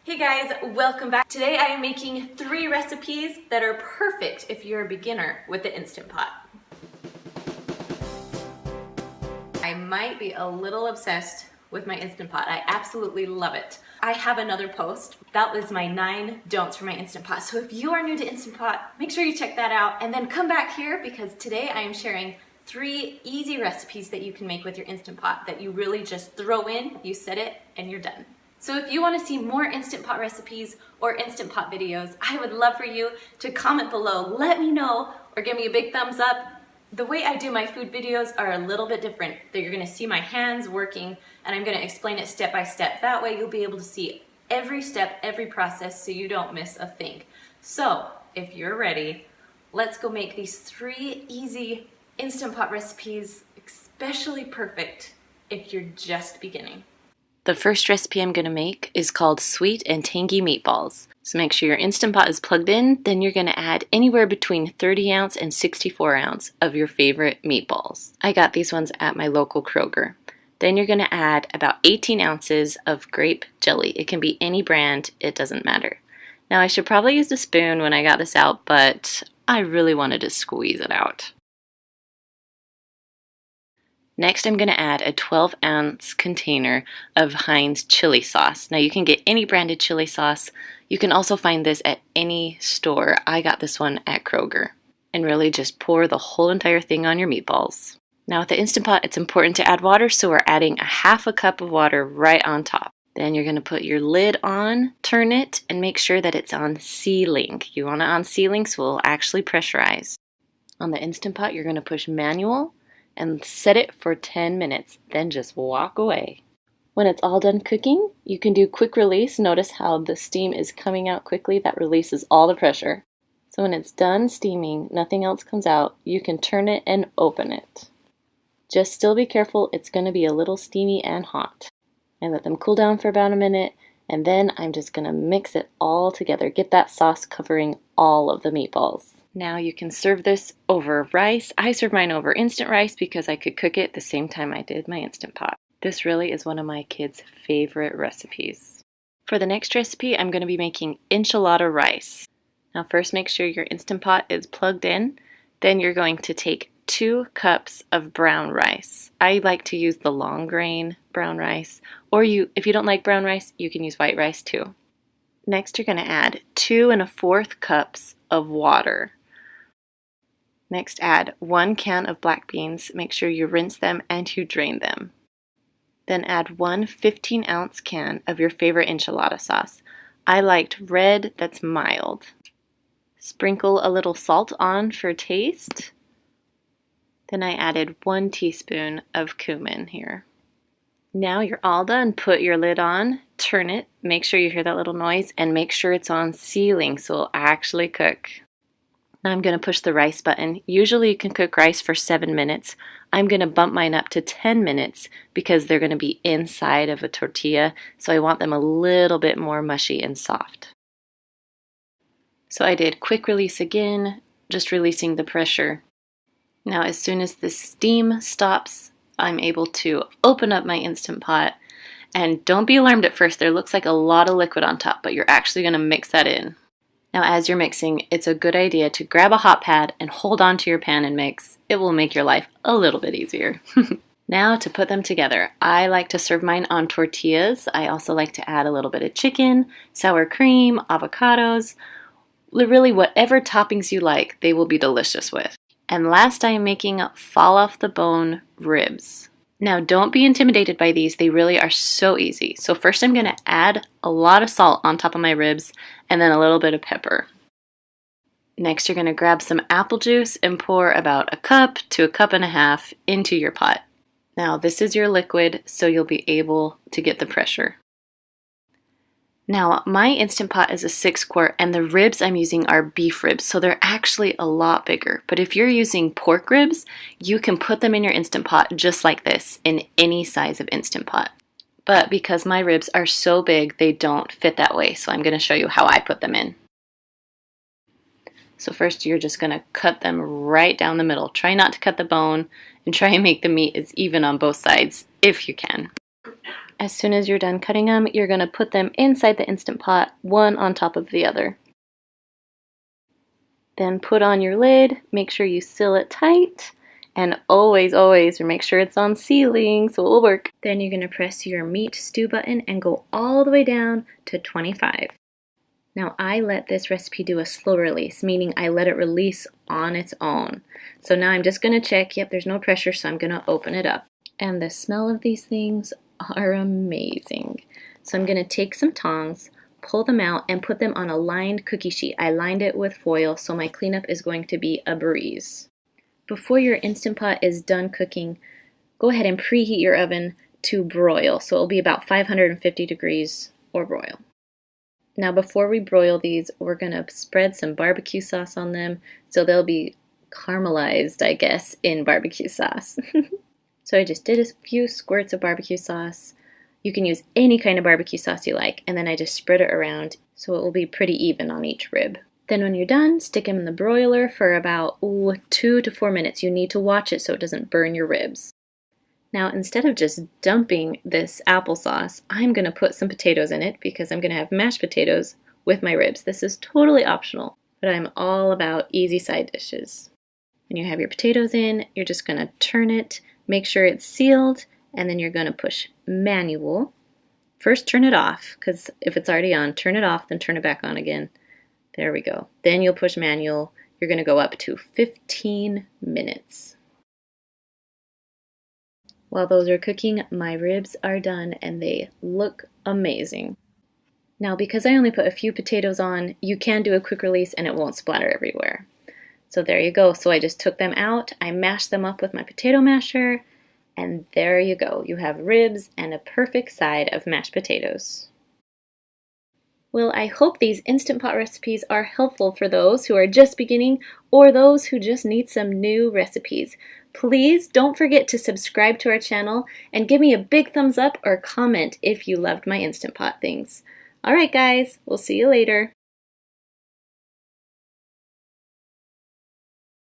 Hey guys, welcome back. Today I am making 3 recipes that are perfect if you're a beginner with the Instant Pot. I might be a little obsessed with my Instant Pot. I absolutely love it. I have another post. That was my 9 don'ts for my Instant Pot. So if you are new to Instant Pot, make sure you check that out and then come back here because today I am sharing 3 easy recipes that you can make with your Instant Pot that you really just throw in, you set it, and you're done. So if you want to see more Instant Pot recipes or Instant Pot videos, I would love for you to comment below, let me know, or give me a big thumbs up. The way I do my food videos are a little bit different. You're going to see my hands working, and I'm going to explain it step by step. That way you'll be able to see every step, every process, so you don't miss a thing. So if you're ready, let's go make these 3 easy Instant Pot recipes, especially perfect if you're just beginning. The first recipe I'm going to make is called sweet and tangy meatballs. So make sure your Instant Pot is plugged in, then you're going to add anywhere between 30 ounce and 64 ounce of your favorite meatballs. I got these ones at my local Kroger. Then you're going to add about 18 ounces of grape jelly. It can be any brand, it doesn't matter. Now I should probably use a spoon when I got this out, but I really wanted to squeeze it out. Next, I'm going to add a 12-ounce container of Heinz chili sauce. Now, you can get any branded chili sauce. You can also find this at any store. I got this one at Kroger. And really just pour the whole entire thing on your meatballs. Now, with the Instant Pot, it's important to add water, so we're adding a half a cup of water right on top. Then you're going to put your lid on, turn it, and make sure that it's on sealing. You want it on sealing so it will actually pressurize. On the Instant Pot, you're going to push manual and set it for 10 minutes, then just walk away. When it's all done cooking, you can do quick release. Notice how the steam is coming out quickly. That releases all the pressure. So when it's done steaming, nothing else comes out, you can turn it and open it. Just still be careful, it's going to be a little steamy and hot. I let them cool down for about a minute, and then I'm just going to mix it all together. Get that sauce covering all of the meatballs. Now you can serve this over rice. I serve mine over instant rice because I could cook it the same time I did my Instant Pot. This really is one of my kids' favorite recipes. For the next recipe, I'm going to be making enchilada rice. Now first make sure your Instant Pot is plugged in. Then you're going to take 2 cups of brown rice. I like to use the long grain brown rice, or if you don't like brown rice, you can use white rice too. Next you're going to add 2 1/4 cups of water. Next, add 1 can of black beans. Make sure you rinse them and you drain them. Then add 1 15-ounce can of your favorite enchilada sauce. I liked red that's mild. Sprinkle a little salt on for taste. Then I added 1 teaspoon of cumin here. Now you're all done. Put your lid on, turn it, make sure you hear that little noise, and make sure it's on sealing so it'll actually cook. Now I'm going to push the rice button. Usually you can cook rice for 7 minutes. I'm going to bump mine up to 10 minutes because they're going to be inside of a tortilla, so I want them a little bit more mushy and soft. So I did quick release again, just releasing the pressure. Now as soon as the steam stops, I'm able to open up my Instant Pot. And don't be alarmed at first, there looks like a lot of liquid on top, but you're actually going to mix that in. Now as you're mixing, it's a good idea to grab a hot pad and hold onto your pan and mix. It will make your life a little bit easier. Now to put them together, I like to serve mine on tortillas. I also like to add a little bit of chicken, sour cream, avocados, really whatever toppings you like, they will be delicious with. And last I am making fall off the bone ribs. Now don't be intimidated by these, they really are so easy. So first I'm going to add a lot of salt on top of my ribs and then a little bit of pepper. Next you're going to grab some apple juice and pour about 1 cup to 1.5 cups into your pot. Now this is your liquid so you'll be able to get the pressure. Now my Instant Pot is a 6-quart and the ribs I'm using are beef ribs, so they're actually a lot bigger. But if you're using pork ribs, you can put them in your Instant Pot just like this in any size of Instant Pot. But because my ribs are so big, they don't fit that way, so I'm going to show you how I put them in. So first you're just going to cut them right down the middle. Try not to cut the bone and try and make the meat as even on both sides if you can. As soon as you're done cutting them, you're going to put them inside the Instant Pot, one on top of the other. Then put on your lid, make sure you seal it tight, and always make sure it's on sealing so it will work. Then you're going to press your meat stew button and go all the way down to 25. Now I let this recipe do a slow release, meaning I let it release on its own. So now I'm just going to check, yep, there's no pressure, so I'm going to open it up. And the smell of these things are amazing. So I'm going to take some tongs, pull them out, and put them on a lined cookie sheet. I lined it with foil, so my cleanup is going to be a breeze. Before your Instant Pot is done cooking, go ahead and preheat your oven to broil. So it'll be about 550 degrees or broil. Now before we broil these, we're going to spread some barbecue sauce on them so they'll be caramelized, I guess, in barbecue sauce. So I just did a few squirts of barbecue sauce. You can use any kind of barbecue sauce you like, and then I just spread it around so it will be pretty even on each rib. Then when you're done, stick them in the broiler for about 2 to 4 minutes. You need to watch it so it doesn't burn your ribs. Now, instead of just dumping this applesauce, I'm going to put some potatoes in it because I'm going to have mashed potatoes with my ribs. This is totally optional, but I'm all about easy side dishes. When you have your potatoes in, you're just going to turn it, make sure it's sealed, and then you're going to push manual. First, turn it off, because if it's already on, turn it off, then turn it back on again. There we go. Then you'll push manual. You're going to go up to 15 minutes. While those are cooking, my ribs are done and they look amazing. Now, because I only put a few potatoes on, you can do a quick release and it won't splatter everywhere. So there you go. So I just took them out, I mashed them up with my potato masher, and there you go. You have ribs and a perfect side of mashed potatoes. Well, I hope these Instant Pot recipes are helpful for those who are just beginning or those who just need some new recipes. Please don't forget to subscribe to our channel and give me a big thumbs up or comment if you loved my Instant Pot things. Alright guys, we'll see you later.